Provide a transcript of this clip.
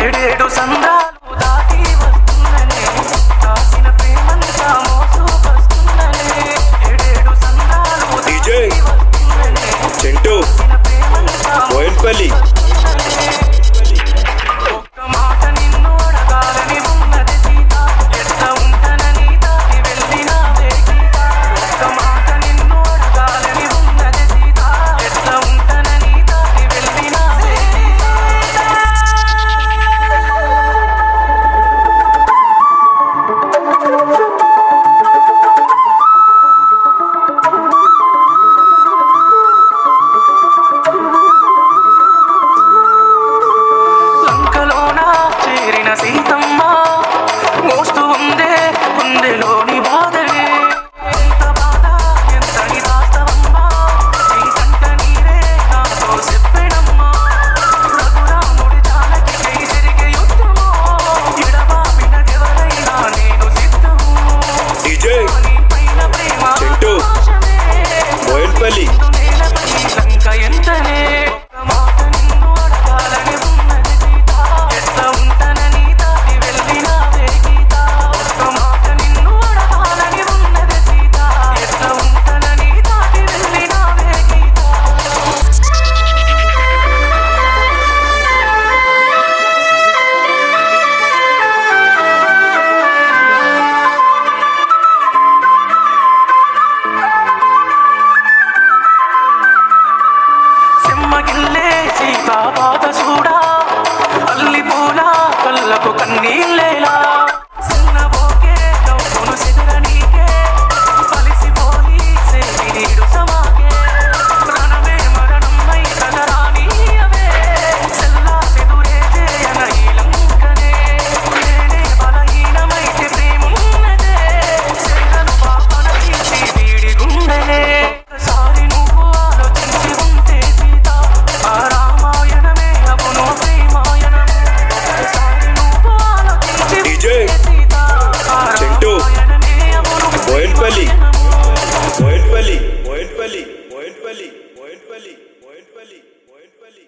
ఏడేడు సంద్రాలు దాటి వస్తున్ననే కాసిన ప్రేమంతా మోసుకొస్తున్ననే ఏడేడు సంద్రాలు డీజే చింటూ బోయిన్పల్లి సీతమ్మ మోస్తూ ఉందే గుండెలోని బాధనే ఎంత బాధ ఎంతని దాస్తవమ్మా నీ కంట నీరే నాతో చెప్పెడమ్మా రఘురాముడి జానకి కై జరిగే యుద్ధమో ఎడబాపిన ఎవరైనా నేను సిద్ధము డీజే పైన ప్రేమ చింటూ బోయిన్పల్లి లంక ఎంతనే బాధ చూడా అల్లి పూల కళ్ళకు కన్నీళ్ళేలా చిన్నబోకే నవ్వును చెదరనీకే కలిసిపోయి సేవినీడు సమాకే ప్రాణమే మరణమై కదరానీయవే చెల్లా చెదురే చేయన ఈ లంకనే నేనే బలహీనమైతే ప్రేమున్నదే చెల్లను పాపన తీసి వీడి గుండెనే ఒకసారి నువ్వు ఆలోచించి ఉంటే సీత డీజే చింటూ బోయిన్పల్లి బోయిన్పల్లి బోయిన్పల్లి బోయిన్పల్లి బోయిన్పల్లి బోయిన్పల్లి బోయిన్పల్లి